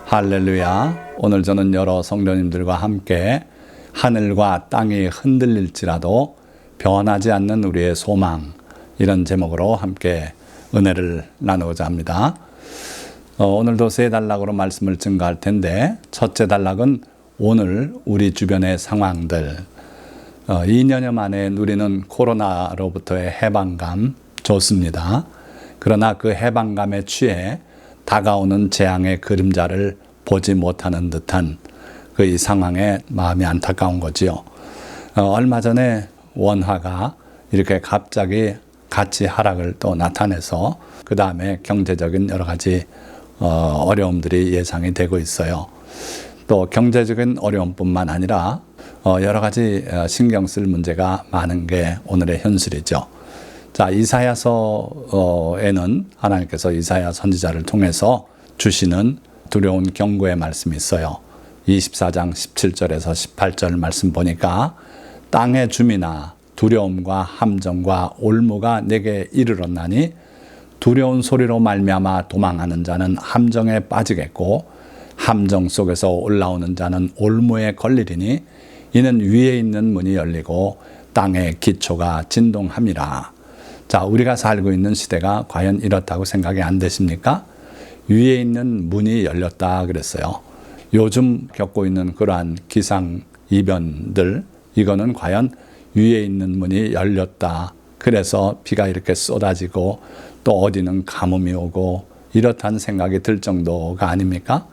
할렐루야. 오늘 저는 여러 성도님들과 함께 하늘과 땅이 흔들릴지라도 변하지 않는 우리의 소망, 이런 제목으로 함께 은혜를 나누고자 합니다. 오늘도 세 단락으로 말씀을 증거할 텐데, 첫째 단락은 오늘 우리 주변의 상황들, 2년여 만에 누리는 코로나로부터의 해방감 좋습니다. 그러나 그 해방감에 취해 다가오는 재앙의 그림자를 보지 못하는 듯한 그 이 상황에 마음이 안타까운 거지요. 얼마 전에 원화가 이렇게 갑자기 가치 하락을 또 나타내서 그 다음에 경제적인 여러 가지 어려움들이 예상이 되고 있어요. 또 경제적인 어려움뿐만 아니라 여러 가지 신경 쓸 문제가 많은 게 오늘의 현실이죠. 자, 이사야서에는 하나님께서 이사야 선지자를 통해서 주시는 두려운 경고의 말씀이 있어요. 24장 17절에서 18절 말씀 보니까 땅의 주민아, 두려움과 함정과 올무가 내게 이르렀나니 두려운 소리로 말미암아 도망하는 자는 함정에 빠지겠고 함정 속에서 올라오는 자는 올무에 걸리리니 이는 위에 있는 문이 열리고 땅의 기초가 진동함이라. 자, 우리가 살고 있는 시대가 과연 이렇다고 생각이 안 되십니까? 위에 있는 문이 열렸다 그랬어요. 요즘 겪고 있는 그러한 기상이변들, 이거는 과연 위에 있는 문이 열렸다. 그래서 비가 이렇게 쏟아지고 또 어디는 가뭄이 오고 이렇다는 생각이 들 정도가 아닙니까?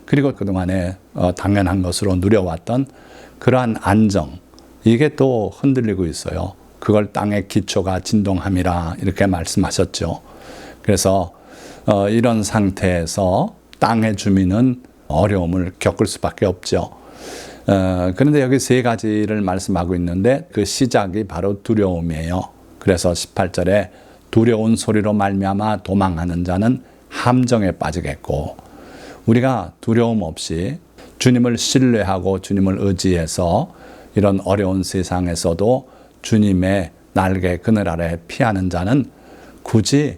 그리고 그동안에 당연한 것으로 누려왔던 그러한 안정, 이게 또 흔들리고 있어요. 그걸 땅의 기초가 진동함이라 이렇게 말씀하셨죠. 그래서 이런 상태에서 땅의 주민은 어려움을 겪을 수밖에 없죠. 그런데 여기 세 가지를 말씀하고 있는데 그 시작이 바로 두려움이에요. 그래서 18절에 두려운 소리로 말미암아 도망하는 자는 함정에 빠지겠고, 우리가 두려움 없이 주님을 신뢰하고 주님을 의지해서 이런 어려운 세상에서도 주님의 날개 그늘 아래 피하는 자는 굳이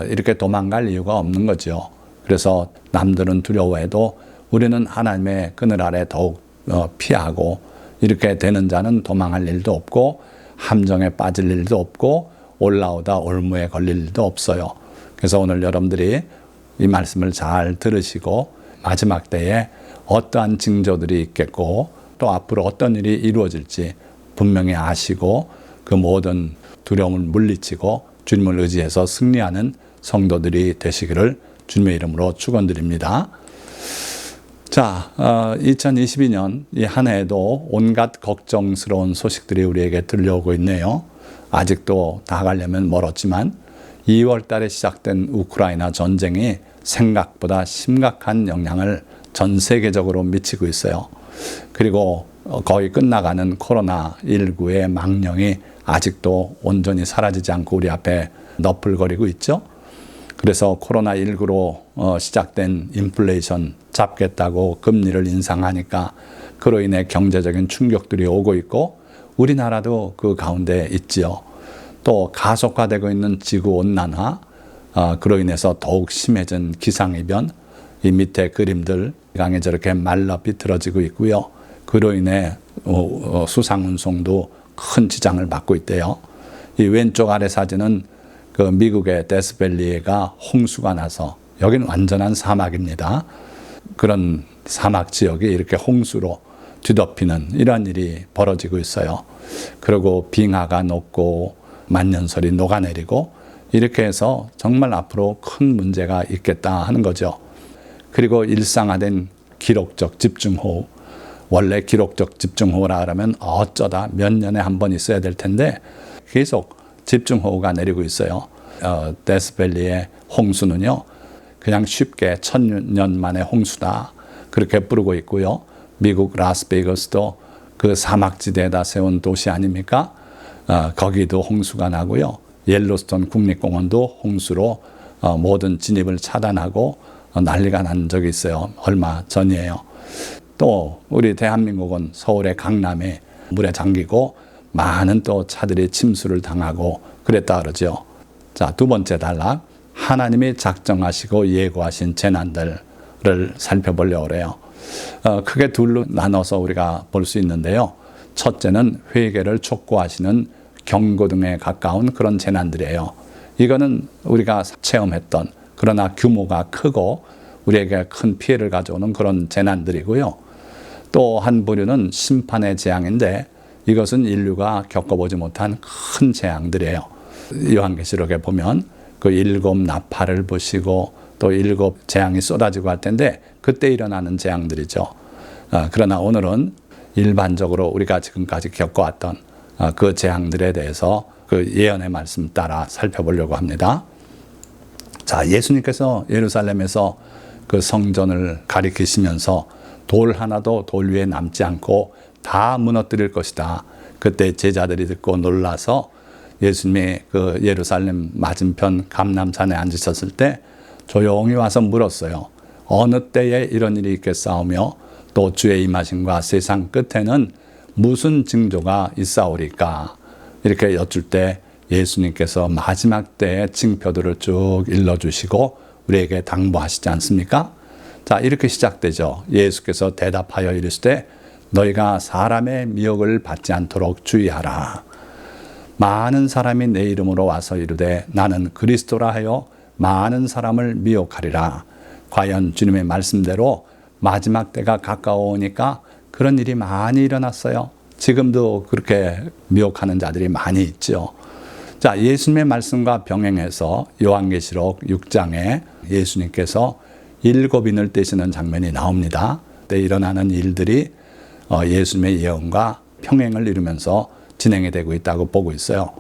이렇게 도망갈 이유가 없는 거죠. 그래서 남들은 두려워해도 우리는 하나님의 그늘 아래 더욱 피하고, 이렇게 되는 자는 도망할 일도 없고 함정에 빠질 일도 없고 올라오다 올무에 걸릴 일도 없어요. 그래서 오늘 여러분들이 이 말씀을 잘 들으시고 마지막 때에 어떠한 징조들이 있겠고 또 앞으로 어떤 일이 이루어질지 분명히 아시고 그 모든 두려움을 물리치고 주님을 의지해서 승리하는 성도들이 되시기를 주님의 이름으로 축원드립니다. 자, 2022년 이 한 해에도 온갖 걱정스러운 소식들이 우리에게 들려오고 있네요. 아직도 다 가려면 멀었지만 2월 달에 시작된 우크라이나 전쟁이 생각보다 심각한 영향을 전 세계적으로 미치고 있어요. 그리고 거의 끝나가는 코로나19의 망령이 아직도 온전히 사라지지 않고 우리 앞에 너풀거리고 있죠. 그래서 코로나19로 시작된 인플레이션 잡겠다고 금리를 인상하니까 그로 인해 경제적인 충격들이 오고 있고 우리나라도 그 가운데 있지요. 또 가속화되고 있는 지구온난화, 그로 인해서 더욱 심해진 기상이변, 이 밑에 그림들 강에 저렇게 말라 비틀어지고 있고요. 그로 인해 수상운송도 큰 지장을 받고 있대요. 이 왼쪽 아래 사진은 그 미국의 데스밸리가 홍수가 나서, 여기는 완전한 사막입니다. 그런 사막 지역이 이렇게 홍수로 뒤덮이는 이런 일이 벌어지고 있어요. 그리고 빙하가 녹고 만년설이 녹아내리고 이렇게 해서 정말 앞으로 큰 문제가 있겠다 하는 거죠. 그리고 일상화된 기록적 집중호우, 원래 기록적 집중호우라 그러면 어쩌다 몇 년에 한 번 있어야 될 텐데 계속 집중호우가 내리고 있어요. 데스밸리의 홍수는요, 그냥 쉽게 1000년 만에 홍수다 그렇게 부르고 있고요. 미국 라스베이거스도 그 사막지대에다 세운 도시 아닙니까? 거기도 홍수가 나고요. 옐로스톤 국립공원도 홍수로 모든 진입을 차단하고 난리가 난 적이 있어요. 얼마 전이에요. 또 우리 대한민국은 서울의 강남에 물에 잠기고 많은 또 차들이 침수를 당하고 그랬다 그러죠. 자, 두 번째 단락. 하나님이 작정하시고 예고하신 재난들, 살펴보려고 그래요. 크게 둘로 나눠서 우리가 볼 수 있는데요. 첫째는 회개를 촉구하시는 경고 등에 가까운 그런 재난들이에요. 이거는 우리가 체험했던, 그러나 규모가 크고 우리에게 큰 피해를 가져오는 그런 재난들이고요. 또 한 부류는 심판의 재앙인데 이것은 인류가 겪어보지 못한 큰 재앙들이에요. 요한계시록에 보면 그 7 나팔을 부시고 또 7 재앙이 쏟아지고 할 텐데 그때 일어나는 재앙들이죠. 그러나 오늘은 일반적으로 우리가 지금까지 겪어왔던 그 재앙들에 대해서 그 예언의 말씀 따라 살펴보려고 합니다. 자, 예수님께서 예루살렘에서 그 성전을 가리키시면서 돌 하나도 돌 위에 남지 않고 다 무너뜨릴 것이다. 그때 제자들이 듣고 놀라서 예수님이 그 예루살렘 맞은편 감람산에 앉으셨을 때 조용히 와서 물었어요. 어느 때에 이런 일이 있겠사오며 또 주의 임하심과 세상 끝에는 무슨 징조가 있사오리까? 이렇게 여쭐 때 예수님께서 마지막 때의 징표들을 쭉 일러주시고 우리에게 당부하시지 않습니까? 자, 이렇게 시작되죠. 예수께서 대답하여 이르시되 너희가 사람의 미혹을 받지 않도록 주의하라. 많은 사람이 내 이름으로 와서 이르되 나는 그리스도라 하여 많은 사람을 미혹하리라. 과연 주님의 말씀대로 마지막 때가 가까워오니까 그런 일이 많이 일어났어요. 지금도 그렇게 미혹하는 자들이 많이 있죠. 자, 예수님의 말씀과 병행해서 요한계시록 6장에 예수님께서 7인을 떼시는 장면이 나옵니다. 그때 일어나는 일들이 예수님의 예언과 평행을 이루면서 진행이 되고 있다고 보고 있어요.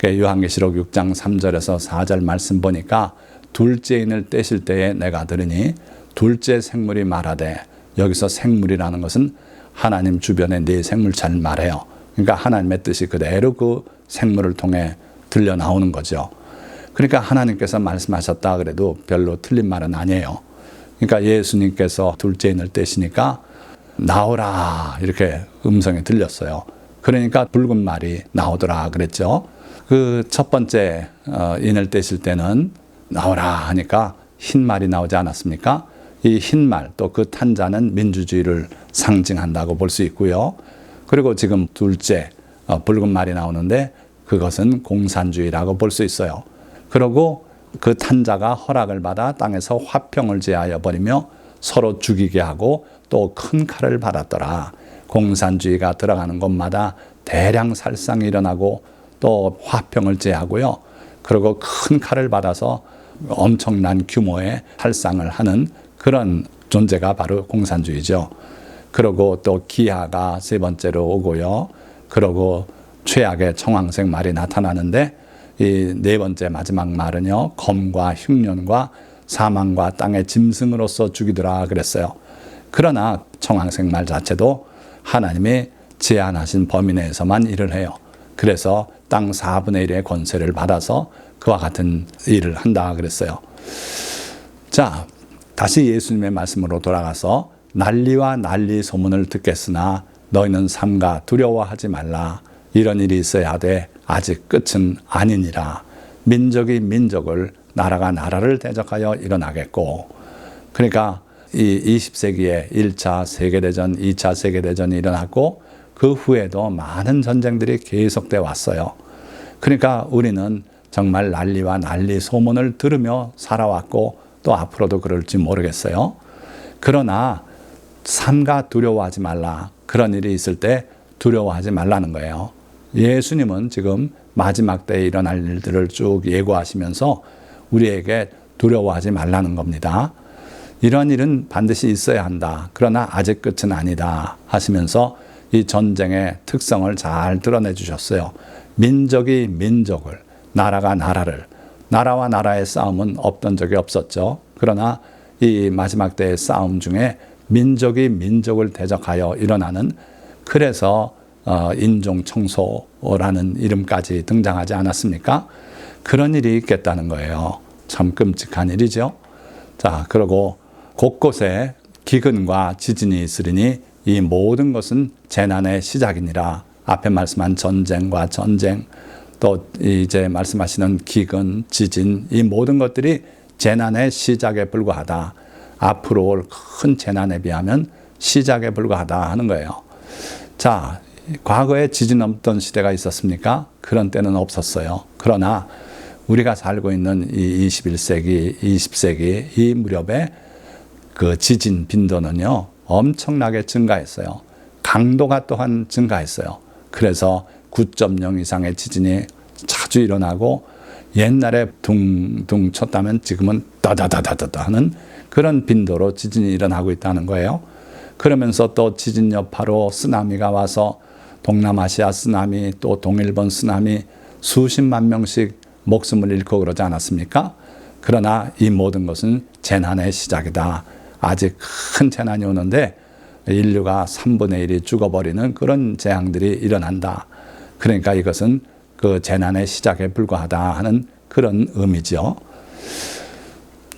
요한계시록 6장 3절에서 4절 말씀 보니까 둘째 인을 떼실 때에 내가 들으니 둘째 생물이 말하되, 여기서 생물이라는 것은 하나님 주변의 네 생물체를 말해요. 그러니까 하나님의 뜻이 그대로 그 생물을 통해 들려 나오는 거죠. 그러니까 하나님께서 말씀하셨다 그래도 별로 틀린 말은 아니에요. 그러니까 예수님께서 둘째 인을 떼시니까 나오라 이렇게 음성이 들렸어요. 그러니까 붉은 말이 나오더라 그랬죠. 그 첫 번째 인을 떼실 때는 나오라 하니까 흰 말이 나오지 않았습니까? 이 흰 말, 또 그 탄자는 민주주의를 상징한다고 볼 수 있고요. 그리고 지금 둘째 붉은 말이 나오는데 그것은 공산주의라고 볼 수 있어요. 그리고 그 탄자가 허락을 받아 땅에서 화평을 제하여 버리며 서로 죽이게 하고 또 큰 칼을 받았더라. 공산주의가 들어가는 곳마다 대량 살상이 일어나고 또 화평을 제하고요. 그리고 큰 칼을 받아서 엄청난 규모의 살상을 하는 그런 존재가 바로 공산주의죠. 그리고 또 기아가 세 번째로 오고요. 그리고 최악의 청황색 말이 나타나는데 이 네 번째 마지막 말은요. 검과 흉년과 사망과 땅의 짐승으로서 죽이더라 그랬어요. 그러나 청황색 말 자체도 하나님이 제한하신 범위 내에서만 일을 해요. 그래서 땅 4분의 1의 권세를 받아서 그와 같은 일을 한다 그랬어요. 자, 다시 예수님의 말씀으로 돌아가서 난리와 난리 소문을 듣겠으나 너희는 삼가 두려워하지 말라. 이런 일이 있어야 돼. 아직 끝은 아니니라. 민족이 민족을, 나라가 나라를 대적하여 일어나겠고. 그러니까 이 20세기에 1차 세계대전, 2차 세계대전이 일어났고 그 후에도 많은 전쟁들이 계속돼 왔어요. 그러니까 우리는 정말 난리와 난리 소문을 들으며 살아왔고 또 앞으로도 그럴지 모르겠어요. 그러나 삼가 두려워하지 말라. 그런 일이 있을 때 두려워하지 말라는 거예요. 예수님은 지금 마지막 때에 일어날 일들을 쭉 예고하시면서 우리에게 두려워하지 말라는 겁니다. 이런 일은 반드시 있어야 한다. 그러나 아직 끝은 아니다 하시면서 이 전쟁의 특성을 잘 드러내 주셨어요. 민족이 민족을, 나라가 나라를, 나라와 나라의 싸움은 없던 적이 없었죠. 그러나 이 마지막 때의 싸움 중에 민족이 민족을 대적하여 일어나는, 그래서 인종 청소라는 이름까지 등장하지 않았습니까? 그런 일이 있겠다는 거예요. 참 끔찍한 일이죠. 자, 그리고 곳곳에 기근과 지진이 있으리니 이 모든 것은 재난의 시작이니라. 앞에 말씀한 전쟁과 전쟁, 또 이제 말씀하시는 기근, 지진, 이 모든 것들이 재난의 시작에 불과하다. 앞으로 올 큰 재난에 비하면 시작에 불과하다 하는 거예요. 자, 과거에 지진 없던 시대가 있었습니까? 그런 때는 없었어요. 그러나 우리가 살고 있는 이 21세기, 20세기 이 무렵에 그 지진 빈도는요, 엄청나게 증가했어요. 강도가 또한 증가했어요. 그래서 9.0 이상의 지진이 자주 일어나고 옛날에 둥둥 쳤다면 지금은 따다다다다 하는 그런 빈도로 지진이 일어나고 있다는 거예요. 그러면서 또 지진 여파로 쓰나미가 와서 동남아시아 쓰나미 또 동일본 쓰나미 수십만 명씩 목숨을 잃고 그러지 않았습니까? 그러나 이 모든 것은 재난의 시작이다. 아직 큰 재난이 오는데 인류가 3분의 1이 죽어버리는 그런 재앙들이 일어난다. 그러니까 이것은 그 재난의 시작에 불과하다 하는 그런 의미죠.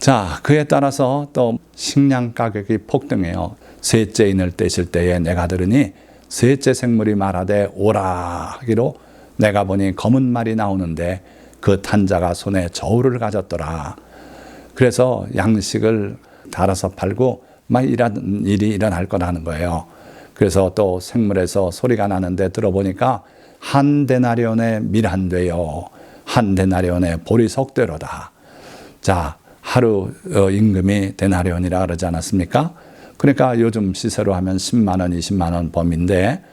자, 그에 따라서 또 식량 가격이 폭등해요. 셋째 인을 떼실 때에 내가 들으니 셋째 생물이 말하되 오라 하기로 내가 보니 검은 말이 나오는데 그 탄 자가 손에 저울을 가졌더라. 그래서 양식을 달아서 팔고 막 이런 일이 일어날 거라는 거예요. 그래서 또 생물에서 소리가 나는데 들어보니까 한 데나리온의 밀 한 되요 한 데나리온의 보리석 되로다. 자, 하루 임금이 데나리온이라 그러지 않았습니까? 그러니까 요즘 시세로 하면 10만 원, 20만 원 범인데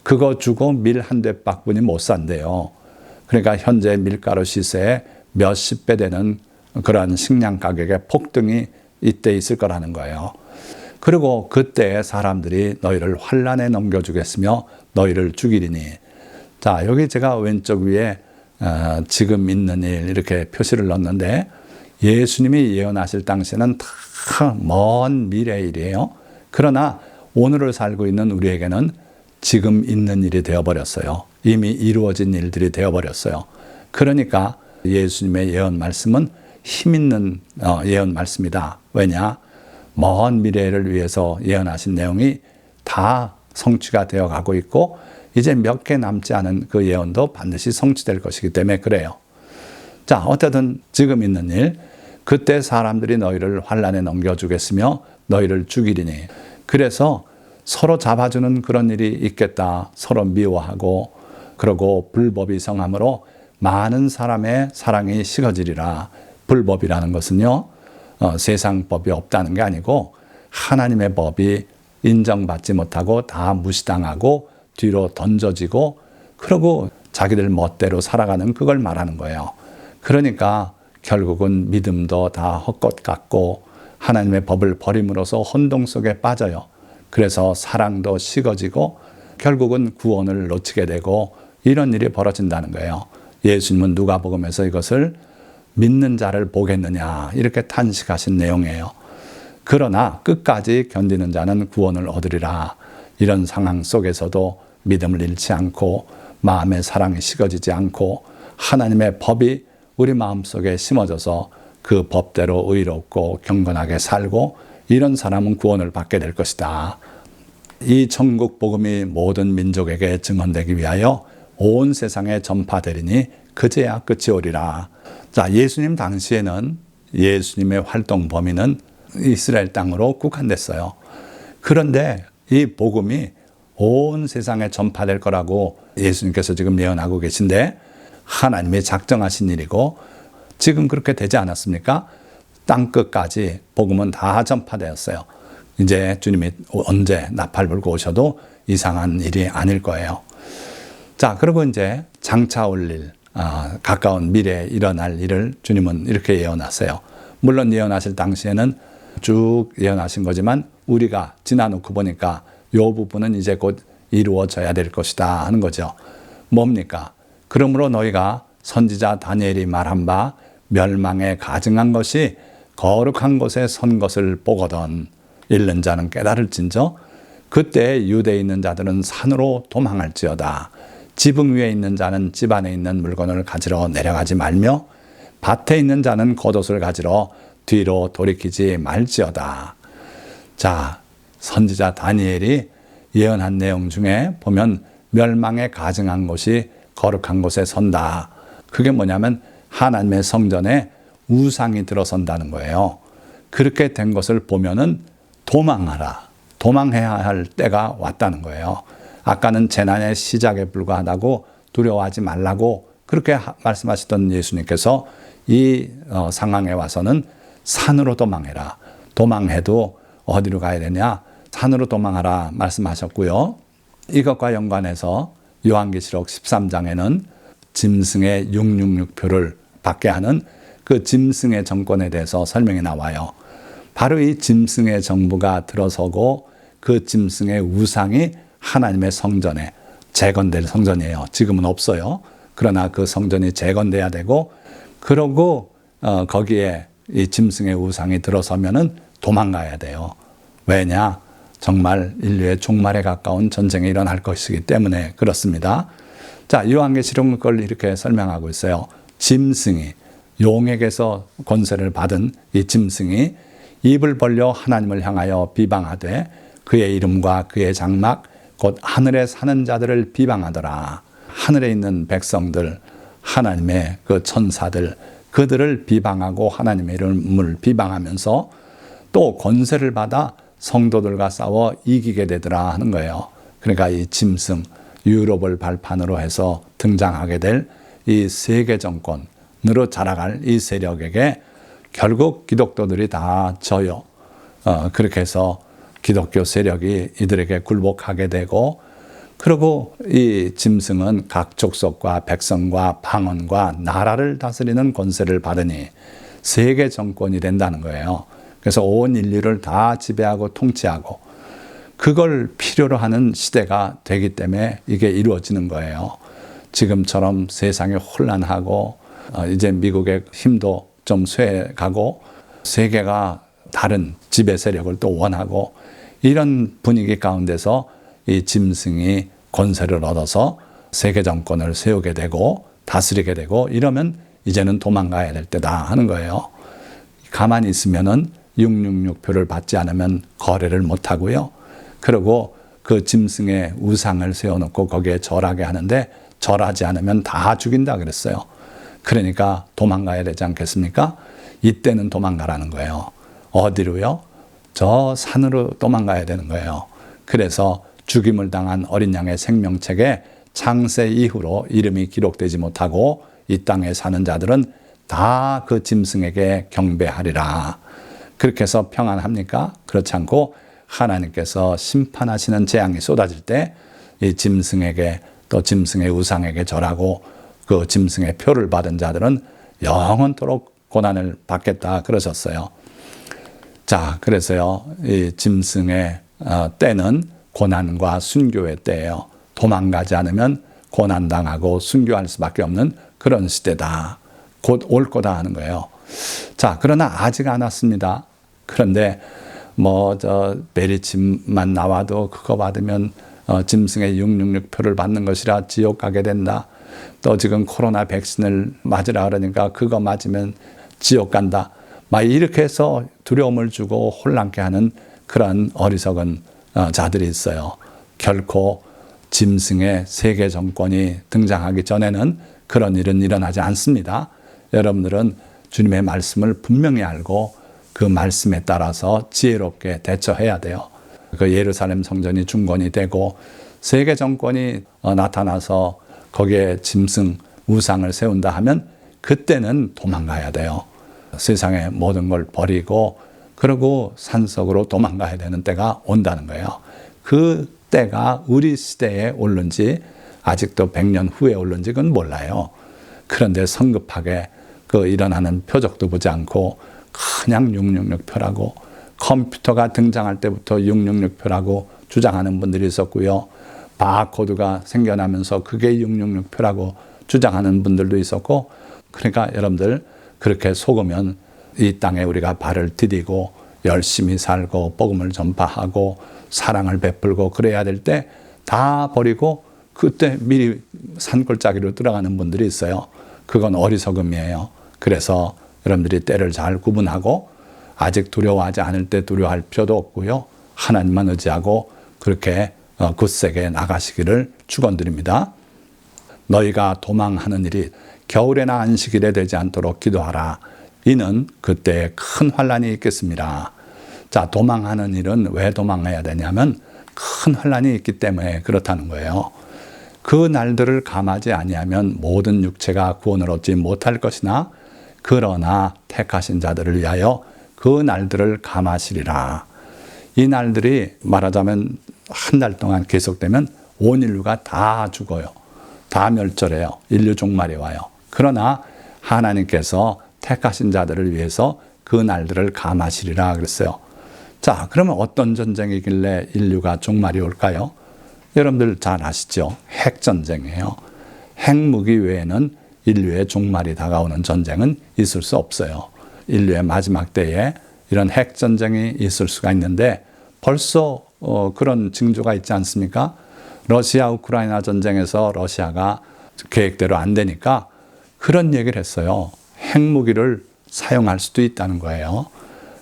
그거 주고 밀 한 대밖분이 못 산대요. 그러니까 현재 밀가루 시세에 몇십 배 되는 그러한 식량 가격의 폭등이 이때 있을 거라는 거예요. 그리고 그때 사람들이 너희를 환난에 넘겨주겠으며 너희를 죽이리니. 자, 여기 제가 왼쪽 위에 지금 있는 일 이렇게 표시를 넣었는데 예수님이 예언하실 당시에는 다 먼 미래의 일이에요. 그러나 오늘을 살고 있는 우리에게는 지금 있는 일이 되어버렸어요. 이미 이루어진 일들이 되어버렸어요. 그러니까 예수님의 예언 말씀은 힘 있는 예언 말씀이다. 왜냐? 먼 미래를 위해서 예언하신 내용이 다 성취가 되어 가고 있고 이제 몇 개 남지 않은 그 예언도 반드시 성취될 것이기 때문에 그래요. 자, 어쨌든 지금 있는 일, 그때 사람들이 너희를 환난에 넘겨주겠으며 너희를 죽이리니. 그래서 서로 잡아주는 그런 일이 있겠다. 서로 미워하고 그러고 불법이 성함으로 많은 사람의 사랑이 식어지리라. 불법이라는 것은요, 세상 법이 없다는 게 아니고 하나님의 법이 인정받지 못하고 다 무시당하고 뒤로 던져지고 그러고 자기들 멋대로 살아가는 그걸 말하는 거예요. 그러니까 결국은 믿음도 다 헛것 같고 하나님의 법을 버림으로써 혼동 속에 빠져요. 그래서 사랑도 식어지고 결국은 구원을 놓치게 되고 이런 일이 벌어진다는 거예요. 예수님은 누가복음에서 이것을 믿는 자를 보겠느냐 이렇게 탄식하신 내용이에요. 그러나 끝까지 견디는 자는 구원을 얻으리라. 이런 상황 속에서도 믿음을 잃지 않고 마음의 사랑이 식어지지 않고 하나님의 법이 우리 마음속에 심어져서 그 법대로 의롭고 경건하게 살고 이런 사람은 구원을 받게 될 것이다. 이 천국 복음이 모든 민족에게 증언되기 위하여 온 세상에 전파되리니 그제야 끝이 오리라. 자, 예수님 당시에는 예수님의 활동 범위는 이스라엘 땅으로 국한됐어요. 그런데 이 복음이 온 세상에 전파될 거라고 예수님께서 지금 예언하고 계신데 하나님이 작정하신 일이고 지금 그렇게 되지 않았습니까? 땅끝까지 복음은 다 전파되었어요. 이제 주님이 언제 나팔 불고 오셔도 이상한 일이 아닐 거예요. 자, 그리고 이제 장차 올 일, 가까운 미래에 일어날 일을 주님은 이렇게 예언하세요. 물론 예언하실 당시에는 쭉 예언하신 거지만 우리가 지나놓고 보니까 이 부분은 이제 곧 이루어져야 될 것이다 하는 거죠. 뭡니까? 그러므로 너희가 선지자 다니엘이 말한 바 멸망에 가증한 것이 거룩한 곳에 선 것을 보거든 잃는 자는 깨달을진저 그때 유대에 있는 자들은 산으로 도망할지어다. 지붕 위에 있는 자는 집 안에 있는 물건을 가지러 내려가지 말며 밭에 있는 자는 겉옷을 가지러 뒤로 돌이키지 말지어다. 자, 선지자 다니엘이 예언한 내용 중에 보면 멸망에 가증한 곳이 거룩한 곳에 선다. 그게 뭐냐면 하나님의 성전에 우상이 들어선다는 거예요. 그렇게 된 것을 보면은 도망하라. 도망해야 할 때가 왔다는 거예요. 아까는 재난의 시작에 불과하다고 두려워하지 말라고 그렇게 말씀하시던 예수님께서 이 상황에 와서는 산으로 도망해라. 도망해도 어디로 가야 되냐? 산으로 도망하라 말씀하셨고요. 이것과 연관해서 요한계시록 13장에는 짐승의 666표를 받게 하는 그 짐승의 정권에 대해서 설명이 나와요. 바로 이 짐승의 정부가 들어서고 그 짐승의 우상이 하나님의 성전에 재건될 성전이에요. 지금은 없어요. 그러나 그 성전이 재건돼야 되고, 그러고 거기에 이 짐승의 우상이 들어서면은 도망가야 돼요. 왜냐? 정말 인류의 종말에 가까운 전쟁이 일어날 것이기 때문에 그렇습니다. 자, 요한계시록은 그걸 이렇게 설명하고 있어요. 짐승이, 용에게서 권세를 받은 이 짐승이 입을 벌려 하나님을 향하여 비방하되 그의 이름과 그의 장막 곧 하늘에 사는 자들을 비방하더라. 하늘에 있는 백성들, 하나님의 그 천사들, 그들을 비방하고 하나님의 이름을 비방하면서 또 권세를 받아 성도들과 싸워 이기게 되더라 하는 거예요. 그러니까 이 짐승, 유럽을 발판으로 해서 등장하게 될 이 세계 정권으로 자라갈 이 세력에게 결국 기독교들이 다 져요. 그렇게 해서 기독교 세력이 이들에게 굴복하게 되고, 그리고 이 짐승은 각 족속과 백성과 방언과 나라를 다스리는 권세를 받으니 세계 정권이 된다는 거예요. 그래서 온 인류를 다 지배하고 통치하고 그걸 필요로 하는 시대가 되기 때문에 이게 이루어지는 거예요. 지금처럼 세상이 혼란하고 이제 미국의 힘도 좀 쇠가고 세계가 다른 지배 세력을 또 원하고 이런 분위기 가운데서 이 짐승이 권세를 얻어서 세계 정권을 세우게 되고 다스리게 되고 이러면 이제는 도망가야 될 때다 하는 거예요. 가만히 있으면은 666표를 받지 않으면 거래를 못 하고요. 그리고 그 짐승의 우상을 세워놓고 거기에 절하게 하는데 절하지 않으면 다 죽인다 그랬어요. 그러니까 도망가야 되지 않겠습니까? 이때는 도망가라는 거예요. 어디로요? 저 산으로 도망가야 되는 거예요. 그래서 죽임을 당한 어린 양의 생명책에 창세 이후로 이름이 기록되지 못하고 이 땅에 사는 자들은 다 그 짐승에게 경배하리라. 그렇게 해서 평안합니까? 그렇지 않고 하나님께서 심판하시는 재앙이 쏟아질 때 이 짐승에게 또 짐승의 우상에게 절하고 그 짐승의 표를 받은 자들은 영원토록 고난을 받겠다 그러셨어요. 자, 그래서요, 이 짐승의 때는 고난과 순교의 때예요. 도망가지 않으면 고난당하고 순교할 수밖에 없는 그런 시대다. 곧 올 거다 하는 거예요. 자, 그러나 아직 안 왔습니다. 그런데 메리침만 나와도 그거 받으면 짐승의 666표를 받는 것이라 지옥 가게 된다. 또 지금 코로나 백신을 맞으라 그러니까 그거 맞으면 지옥 간다. 막 이렇게 해서 두려움을 주고 혼란케 하는 그런 어리석은 자들이 있어요. 결코 짐승의 세계 정권이 등장하기 전에는 그런 일은 일어나지 않습니다. 여러분들은 주님의 말씀을 분명히 알고 그 말씀에 따라서 지혜롭게 대처해야 돼요. 그 예루살렘 성전이 중건이 되고 세계 정권이 나타나서 거기에 짐승 우상을 세운다 하면 그때는 도망가야 돼요. 세상의 모든 걸 버리고 그리고 산속으로 도망가야 되는 때가 온다는 거예요. 그 때가 우리 시대에 올는지 아직도 100년 후에 올는지 그건 몰라요. 그런데 성급하게 그 일어나는 표적도 보지 않고 그냥 666표라고 컴퓨터가 등장할 때부터 666표라고 주장하는 분들이 있었고요. 바코드가 생겨나면서 그게 666표라고 주장하는 분들도 있었고, 그러니까 여러분들 그렇게 속으면 이 땅에 우리가 발을 디디고 열심히 살고 복음을 전파하고 사랑을 베풀고 그래야 될 때 다 버리고 그때 미리 산골짜기로 들어가는 분들이 있어요. 그건 어리석음이에요. 그래서 여러분들이 때를 잘 구분하고 아직 두려워하지 않을 때 두려워할 필요도 없고요. 하나님만 의지하고 그렇게 굳세게 나가시기를 축원드립니다. 너희가 도망하는 일이 겨울에나 안식일에 되지 않도록 기도하라. 이는 그때에 큰 환난이 있겠습니다. 자, 도망하는 일은 왜 도망해야 되냐면 큰 환난이 있기 때문에 그렇다는 거예요. 그 날들을 감하지 아니하면 모든 육체가 구원을 얻지 못할 것이나 그러나 택하신 자들을 위하여 그 날들을 감하시리라. 이 날들이 말하자면 한 달 동안 계속되면 온 인류가 다 죽어요. 다 멸절해요. 인류 종말이 와요. 그러나 하나님께서 택하신 자들을 위해서 그 날들을 감하시리라 그랬어요. 자, 그러면 어떤 전쟁이길래 인류가 종말이 올까요? 여러분들 잘 아시죠? 핵전쟁이에요. 핵무기 외에는 인류의 종말이 다가오는 전쟁은 있을 수 없어요. 인류의 마지막 때에 이런 핵전쟁이 있을 수가 있는데 벌써 그런 징조가 있지 않습니까? 러시아 우크라이나 전쟁에서 러시아가 계획대로 안 되니까 그런 얘기를 했어요. 핵무기를 사용할 수도 있다는 거예요.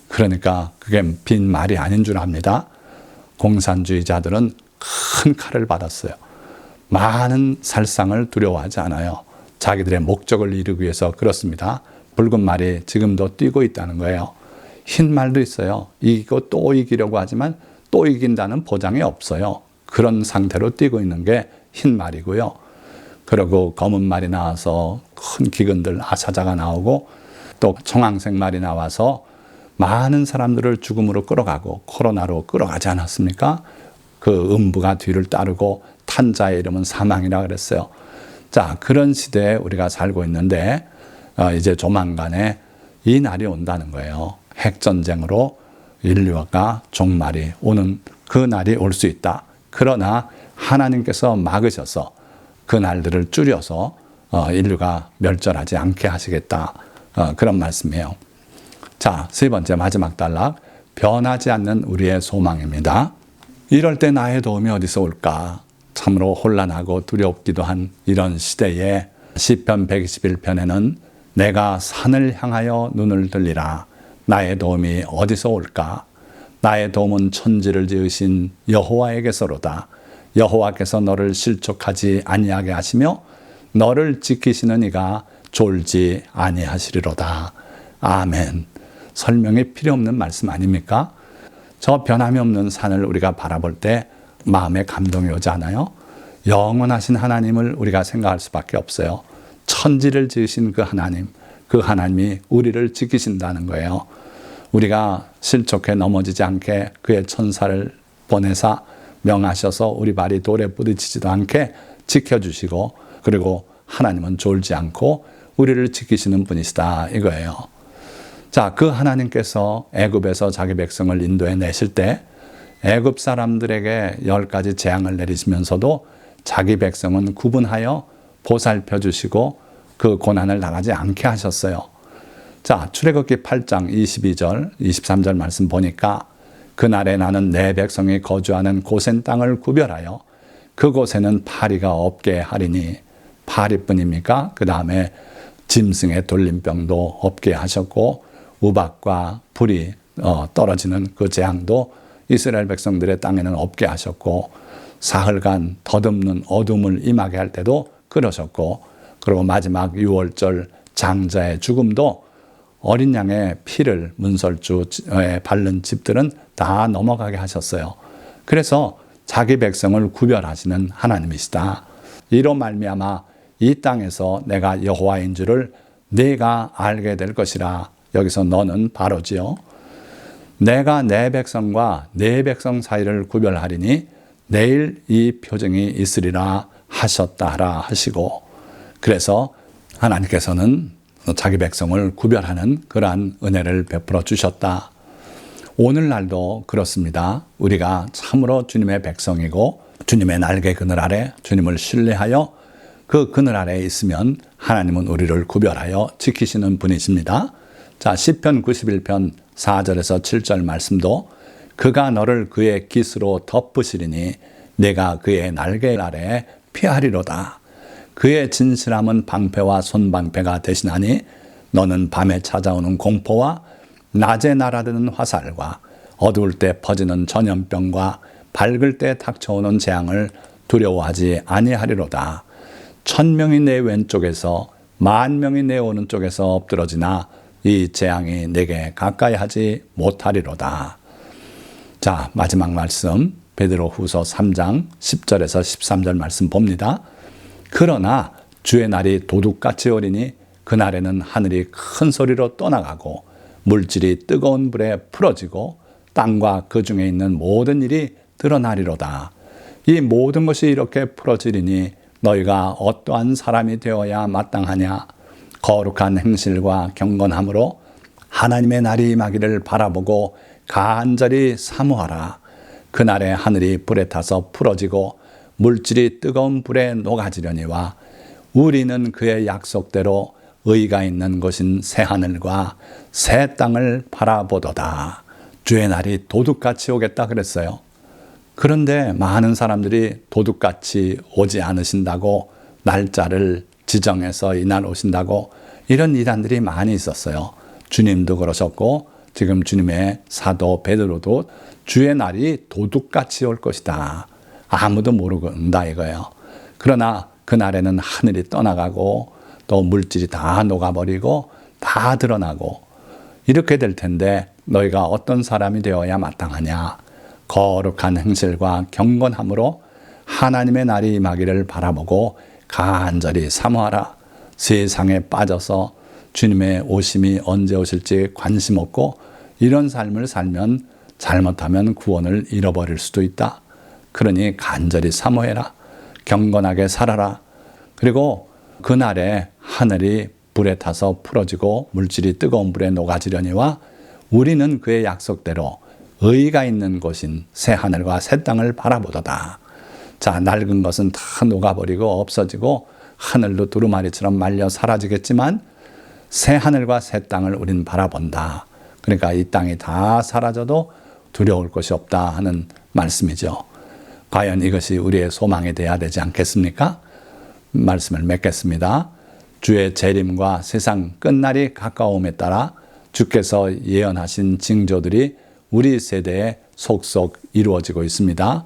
그러니까 그게 빈 말이 아닌 줄 압니다. 공산주의자들은 큰 칼을 받았어요. 많은 살상을 두려워하지 않아요. 자기들의 목적을 이루기 위해서 그렇습니다. 붉은 말이 지금도 뛰고 있다는 거예요. 흰 말도 있어요. 이기고 또 이기려고 하지만 또 이긴다는 보장이 없어요. 그런 상태로 뛰고 있는 게 흰 말이고요. 그리고 검은 말이 나와서 큰 기근들 아사자가 나오고 또 청황색 말이 나와서 많은 사람들을 죽음으로 끌어가고 코로나로 끌어가지 않았습니까? 그 음부가 뒤를 따르고 탄 자의 이름은 사망이라 그랬어요. 자, 그런 시대에 우리가 살고 있는데 이제 조만간에 이 날이 온다는 거예요. 핵전쟁으로 인류가 종말이 오는 그 날이 올 수 있다. 그러나 하나님께서 막으셔서 그 날들을 줄여서 인류가 멸절하지 않게 하시겠다. 그런 말씀이에요. 자, 세 번째 마지막 단락. 변하지 않는 우리의 소망입니다. 이럴 때 나의 도움이 어디서 올까? 참으로 혼란하고 두렵기도 한 이런 시대에 시편 121편에는 내가 산을 향하여 눈을 들리라. 나의 도움이 어디서 올까? 나의 도움은 천지를 지으신 여호와에게서로다. 여호와께서 너를 실족하지 아니하게 하시며 너를 지키시는 이가 졸지 아니하시리로다. 아멘. 설명이 필요 없는 말씀 아닙니까? 저 변함이 없는 산을 우리가 바라볼 때 마음에 감동이 오지 않아요? 영원하신 하나님을 우리가 생각할 수밖에 없어요. 천지를 지으신 그 하나님이 우리를 지키신다는 거예요. 우리가 실족해 넘어지지 않게 그의 천사를 보내사 명하셔서 우리 발이 돌에 부딪히지도 않게 지켜주시고 그리고 하나님은 졸지 않고 우리를 지키시는 분이시다 이거예요. 자, 그 하나님께서 애굽에서 자기 백성을 인도해 내실 때 애굽 사람들에게 10가지 재앙을 내리시면서도 자기 백성은 구분하여 보살펴 주시고 그 고난을 당하지 않게 하셨어요. 자, 출애굽기 8장 22절, 23절 말씀 보니까 그날에 나는 내 백성이 거주하는 고센 땅을 구별하여 그곳에는 파리가 없게 하리니 파리뿐입니까? 그 다음에 짐승의 돌림병도 없게 하셨고 우박과 불이 떨어지는 그 재앙도 이스라엘 백성들의 땅에는 없게 하셨고 사흘간 덧없는 어둠을 임하게 할 때도 그러셨고 그리고 마지막 6월절 장자의 죽음도 어린 양의 피를 문설주에 바른 집들은 다 넘어가게 하셨어요. 그래서 자기 백성을 구별하시는 하나님이시다. 이로 말미암아 이 땅에서 내가 여호와인 줄을 네가 알게 될 것이라. 여기서 너는 바로지요. 내가 내 백성과 내 백성 사이를 구별하리니 내일 이 표징이 있으리라 하셨다라 하시고 그래서 하나님께서는 자기 백성을 구별하는 그러한 은혜를 베풀어 주셨다. 오늘날도 그렇습니다. 우리가 참으로 주님의 백성이고 주님의 날개 그늘 아래 주님을 신뢰하여 그 그늘 아래에 있으면 하나님은 우리를 구별하여 지키시는 분이십니다. 자, 시편 91편 4절에서 7절 말씀도 그가 너를 그의 깃으로 덮으시리니 내가 그의 날개 아래에 피하리로다. 그의 진실함은 방패와 손방패가 되시나니 너는 밤에 찾아오는 공포와 낮에 날아드는 화살과 어두울 때 퍼지는 전염병과 밝을 때 닥쳐오는 재앙을 두려워하지 아니하리로다. 1000명이 내 왼쪽에서 10,000명이 내 오른쪽에서 엎드러지나 이 재앙이 내게 가까이 하지 못하리로다. 자, 마지막 말씀 베드로후서 3장 10절에서 13절 말씀 봅니다. 그러나 주의 날이 도둑같이 오리니 그날에는 하늘이 큰 소리로 떠나가고 물질이 뜨거운 불에 풀어지고 땅과 그 중에 있는 모든 일이 드러나리로다. 이 모든 것이 이렇게 풀어지리니 너희가 어떠한 사람이 되어야 마땅하냐? 거룩한 행실과 경건함으로 하나님의 날이 임하기를 바라보고 간절히 사모하라. 그날에 하늘이 불에 타서 풀어지고 물질이 뜨거운 불에 녹아지려니와 우리는 그의 약속대로 의가 있는 곳인 새 하늘과 새 땅을 바라보도다. 주의 날이 도둑같이 오겠다 그랬어요. 그런데 많은 사람들이 도둑같이 오지 않으신다고 날짜를 지정해서 이날 오신다고 이런 이단들이 많이 있었어요. 주님도 그러셨고 지금 주님의 사도 베드로도 주의 날이 도둑같이 올 것이다. 아무도 모른다 이거예요. 그러나 그날에는 하늘이 떠나가고 또 물질이 다 녹아버리고 다 드러나고 이렇게 될 텐데 너희가 어떤 사람이 되어야 마땅하냐? 거룩한 행실과 경건함으로 하나님의 날이 임하기를 바라보고 간절히 사모하라. 세상에 빠져서 주님의 오심이 언제 오실지 관심 없고 이런 삶을 살면 잘못하면 구원을 잃어버릴 수도 있다. 그러니 간절히 사모해라. 경건하게 살아라. 그리고 그날에 하늘이 불에 타서 풀어지고 물질이 뜨거운 불에 녹아지려니와 우리는 그의 약속대로 의가 있는 곳인 새 하늘과 새 땅을 바라보도다. 자, 낡은 것은 다 녹아버리고 없어지고 하늘도 두루마리처럼 말려 사라지겠지만 새 하늘과 새 땅을 우린 바라본다. 그러니까 이 땅이 다 사라져도 두려울 것이 없다 하는 말씀이죠. 과연 이것이 우리의 소망이 되어야 되지 않겠습니까? 말씀을 맺겠습니다. 주의 재림과 세상 끝날이 가까움에 따라 주께서 예언하신 징조들이 우리 세대에 속속 이루어지고 있습니다.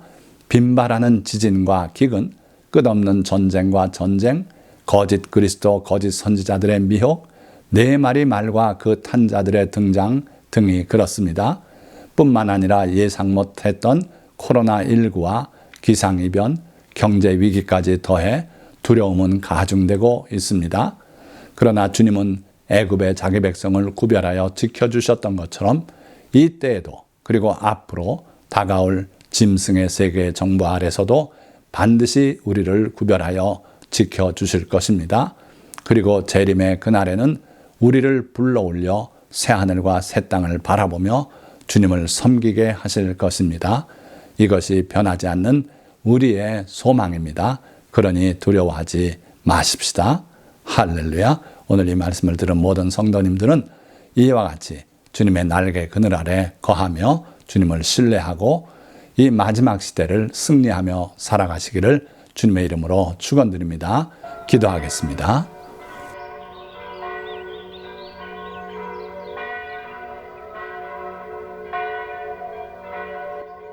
빈발하는 지진과 기근, 끝없는 전쟁과 전쟁, 거짓 그리스도, 거짓 선지자들의 미혹, 네 마리 말과 그 탄자들의 등장 등이 그렇습니다. 뿐만 아니라 예상 못했던 코로나19와 기상이변, 경제 위기까지 더해 두려움은 가중되고 있습니다. 그러나 주님은 애굽의 자기 백성을 구별하여 지켜주셨던 것처럼 이때에도 그리고 앞으로 다가올 짐승의 세계의 정부 아래서도 반드시 우리를 구별하여 지켜주실 것입니다. 그리고 재림의 그날에는 우리를 불러올려 새하늘과 새 땅을 바라보며 주님을 섬기게 하실 것입니다. 이것이 변하지 않는 우리의 소망입니다. 그러니 두려워하지 마십시다. 할렐루야. 오늘 이 말씀을 들은 모든 성도님들은 이와 같이 주님의 날개 그늘 아래 거하며 주님을 신뢰하고 이 마지막 시대를 승리하며 살아가시기를 주님의 이름으로 축원드립니다. 기도하겠습니다.